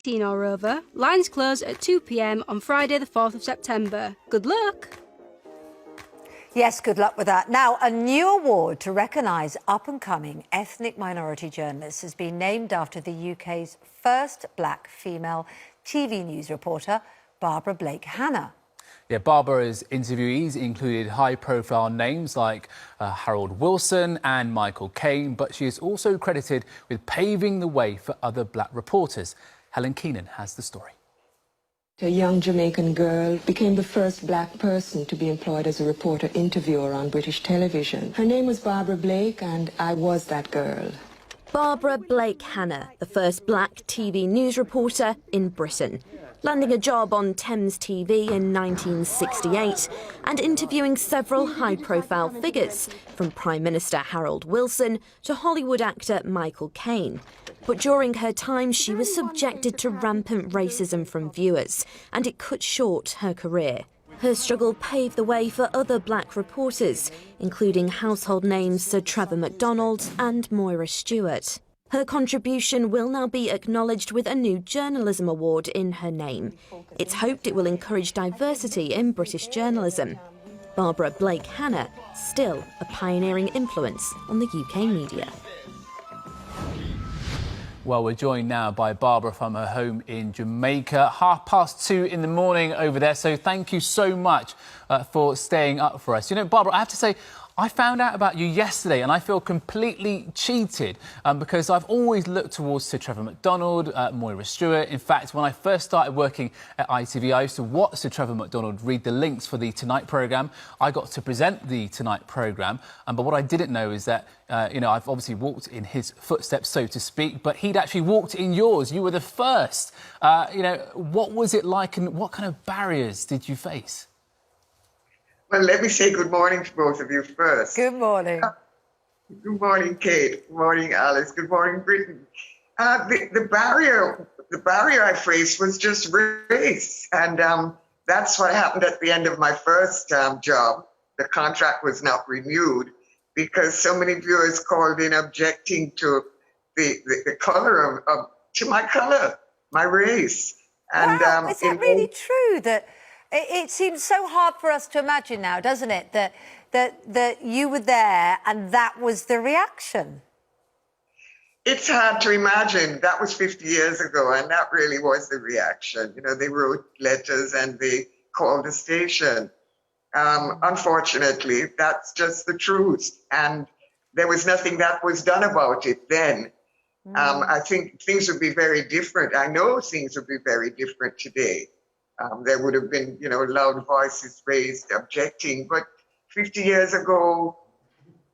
or over. Lines close at 2 p.m. on Friday the 4th of September. Good luck! Yes, good luck with that. Now, a new award to recognise up-and-coming ethnic minority journalists has been named after the UK's first black female TV news reporter, Barbara Blake-Hannah. Yeah, Barbara's interviewees included high-profile names like Harold Wilson and Michael Caine, but she is also credited with paving the way for other black reporters. Helen Keenan has the story. A young Jamaican girl became the first black person to be employed as a reporter-interviewer on British television. Her name was Barbara Blake, and I was that girl. Barbara Blake-Hannah, the first black TV news reporter in Britain, landing a job on Thames TV in 1968 and interviewing several high-profile figures, from Prime Minister Harold Wilson to Hollywood actor Michael Caine. But during her time, she was subjected to rampant racism from viewers, and it cut short her career. Her struggle paved the way for other black reporters, including household names Sir Trevor McDonald and Moira Stewart. Her contribution will now be acknowledged with a new journalism award in her name. It's hoped it will encourage diversity in British journalism. Barbara Blake-Hannah, still a pioneering influence on the UK media. Well, we're joined now by Barbara from her home in Jamaica. 2:30 in the morning over there, so thank you so much for staying up for us. You know, Barbara, I have to say, I found out about you yesterday and I feel completely cheated because I've always looked towards Sir Trevor McDonald, Moira Stewart. In fact, when I first started working at ITV, I used to watch Sir Trevor McDonald read the links for the Tonight programme. I got to present the Tonight programme, but what I didn't know is that, you know, I've obviously walked in his footsteps, so to speak, but he'd actually walked in yours. You were the first. You know, what was it like and what kind of barriers did you face? Well, let me say good morning to both of you first. Good morning. Good morning, Kate. Good morning, Alice. Good morning, Britain. The barrier I faced was just race. And that's what happened at the end of my first job. The contract was not renewed because so many viewers called in objecting to the color to my color, my race. And wow, is that really true that... It seems so hard for us to imagine now, doesn't it, that you were there and that was the reaction? It's hard to imagine. That was 50 years ago, and that really was the reaction. You know, they wrote letters and they called the station. Unfortunately, that's just the truth. And there was nothing that was done about it then. I think things would be very different. I know things would be very different today. There would have been, you know, loud voices raised objecting, but 50 years ago,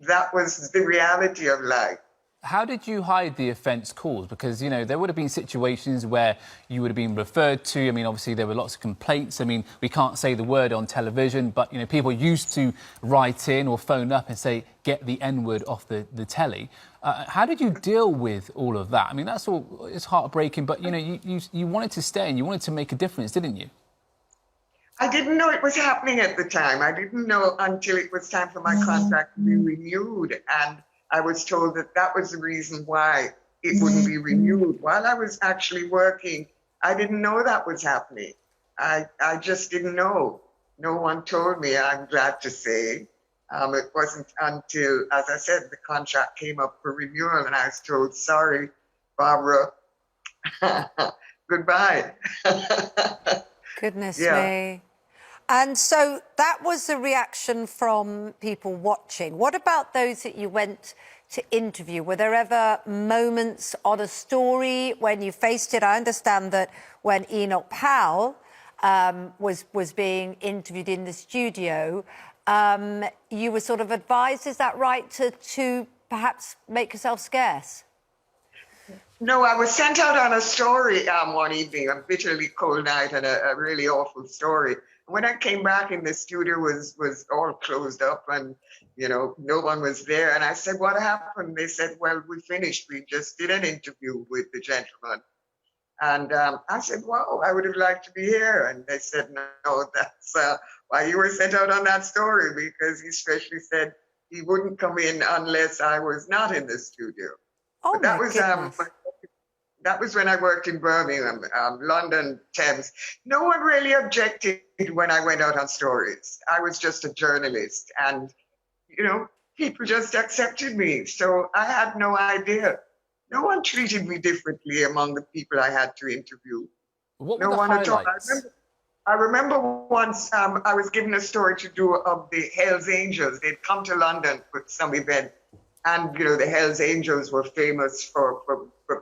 that was the reality of life. How did you hide the offence calls? Because, you know, there would have been situations where you would have been referred to. I mean, obviously, there were lots of complaints. I mean, we can't say the word on television, but, you know, people used to write in or phone up and say, get the N-word off the telly. How did you deal with all of that? I mean, that's all, it's heartbreaking, but, you know, you wanted to stay and you wanted to make a difference, didn't you? I didn't know it was happening at the time. I didn't know until it was time for my contract to be renewed. And I was told that that was the reason why it wouldn't be renewed. While I was actually working, I didn't know that was happening. I just didn't know. No one told me, I'm glad to say. It wasn't until, as I said, the contract came up for renewal and I was told, sorry, Barbara, goodbye. Goodness me. And so that was the reaction from people watching. What about those that you went to interview? Were there ever moments on a story when you faced it? I understand that when Enoch Powell was being interviewed in the studio, you were sort of advised, is that right, to perhaps make yourself scarce? No, I was sent out on a story one evening, a bitterly cold night and a really awful story. When I came back in the studio was all closed up and, you know, no one was there. And I said, what happened? They said, well, we finished. We just did an interview with the gentleman. And I said, wow, I would have liked to be here. And they said, no, that's why you were sent out on that story, because he especially said he wouldn't come in unless I was not in the studio. Oh, but that was That was when I worked in Birmingham, London, Thames. No one really objected when I went out on stories. I was just a journalist, and people just accepted me. So I had no idea. No one treated me differently among the people I had to interview. What were No the one at all. highlights? I remember once I was given a story to do of the Hells Angels. They'd come to London for some event, and the Hells Angels were famous for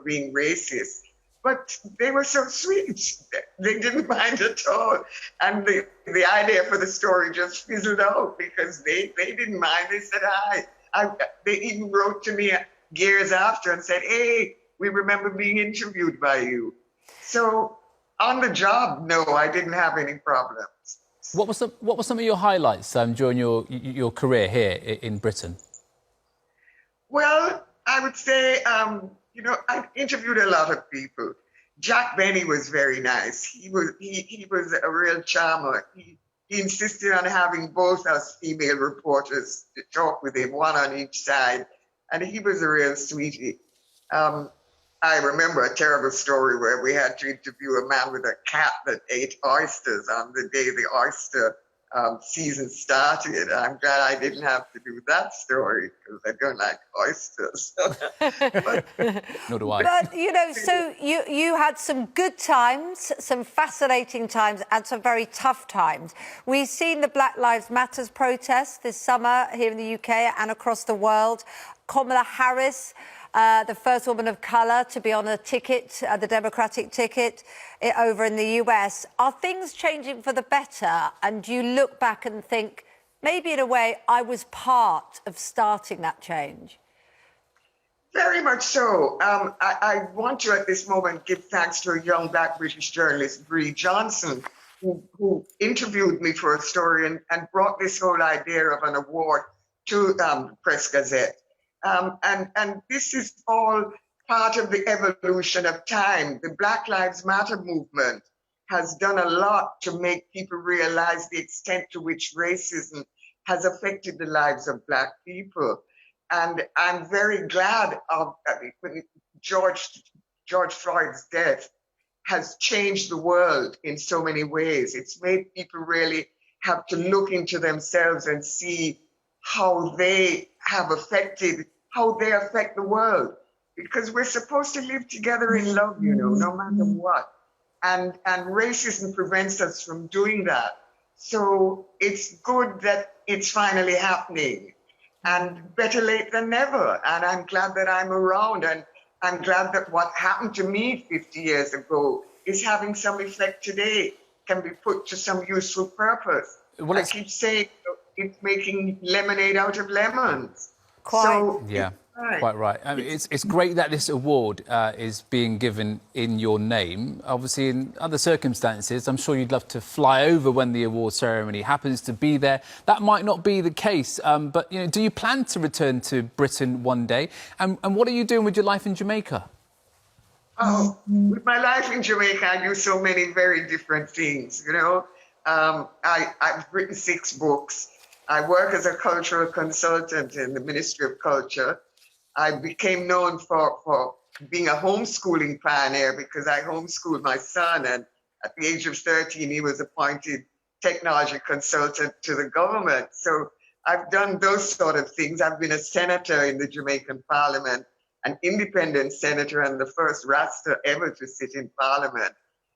being racist. But they were so sweet. They didn't mind at all. And the idea for the story just fizzled out because they didn't mind. They said hi. They even wrote to me years after and said, hey, we remember being interviewed by you. So on the job, no, I didn't have any problems. What were some of your highlights during your career here in Britain? Well, I would say, I interviewed a lot of people. Jack Benny was very nice. He was a real charmer. He insisted on having both us female reporters to talk with him, one on each side, and he was a real sweetie. I remember a terrible story where we had to interview a man with a cat that ate oysters on the day the oyster season started. I'm glad I didn't have to do that story because I don't like oysters. Nor do I. But, so you had some good times, some fascinating times, and some very tough times. We've seen the Black Lives Matter protests this summer here in the UK and across the world. Kamala Harris, the first woman of colour to be on a ticket, the Democratic ticket over in the US. Are things changing for the better? And do you look back and think, maybe in a way, I was part of starting that change? Very much so. I want to, at this moment, give thanks to a young Black British journalist, Bree Johnson, who interviewed me for a story and brought this whole idea of an award to Press Gazette. And this is all part of the evolution of time. The Black Lives Matter movement has done a lot to make people realize the extent to which racism has affected the lives of Black people. And I'm very glad of George Floyd's death has changed the world in so many ways. It's made people really have to look into themselves and see how they affect the world, because we're supposed to live together in love, no matter what. And racism prevents us from doing that. So it's good that it's finally happening, and better late than never. And I'm glad that I'm around, and I'm glad that what happened to me 50 years ago is having some effect today, can be put to some useful purpose. Well, I keep saying it's making lemonade out of lemons. Yeah, quite right. I mean, it's great that this award is being given in your name. Obviously, in other circumstances, I'm sure you'd love to fly over when the award ceremony happens to be there. That might not be the case, but do you plan to return to Britain one day? And what are you doing with your life in Jamaica? Oh, with my life in Jamaica, I do so many very different things. I've written 6 books. I work as a cultural consultant in the Ministry of Culture. I became known for being a homeschooling pioneer because I homeschooled my son, and at the age of 13, he was appointed technology consultant to the government. So I've done those sort of things. I've been a senator in the Jamaican Parliament, an independent senator, and the first Rasta ever to sit in Parliament.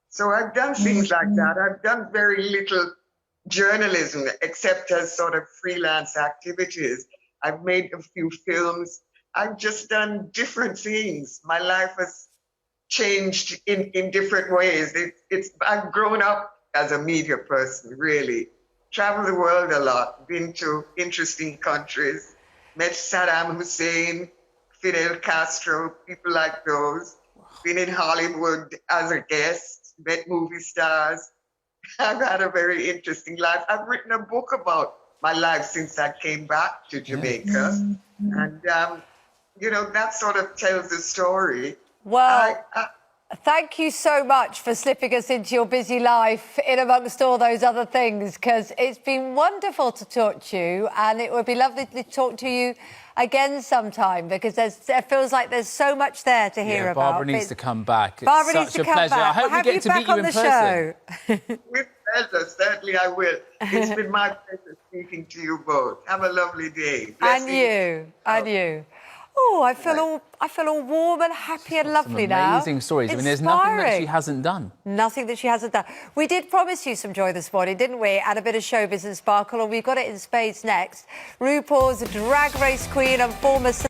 So I've done things like that. I've done very little journalism, except as sort of freelance activities. I've made a few films. I've just done different things. My life has changed in different ways. I've grown up as a media person, really. Traveled the world a lot, been to interesting countries, met Saddam Hussein, Fidel Castro, people like those. Been in Hollywood as a guest, met movie stars. I've had a very interesting life. I've written a book about my life since I came back to Jamaica. And, that sort of tells the story. Well, Thank you so much for slipping us into your busy life in amongst all those other things, because it's been wonderful to talk to you, and it would be lovely to talk to you again sometime, because it feels like there's so much there to hear about. Barbara needs to come back. Barbara It's needs such to a come pleasure. back. I hope We'll we get have to you meet back you on in the person. show. With pleasure, certainly I will. It's been my pleasure speaking to you both. Have a lovely day. And you. Oh, I feel all warm and happy and lovely now. Amazing stories. I mean, there's nothing that she Inspiring. hasn't done. Nothing that she hasn't done. We did promise you some joy this morning, didn't we? And a bit of showbiz and sparkle, and we've got it in spades next. RuPaul's Drag Race queen and former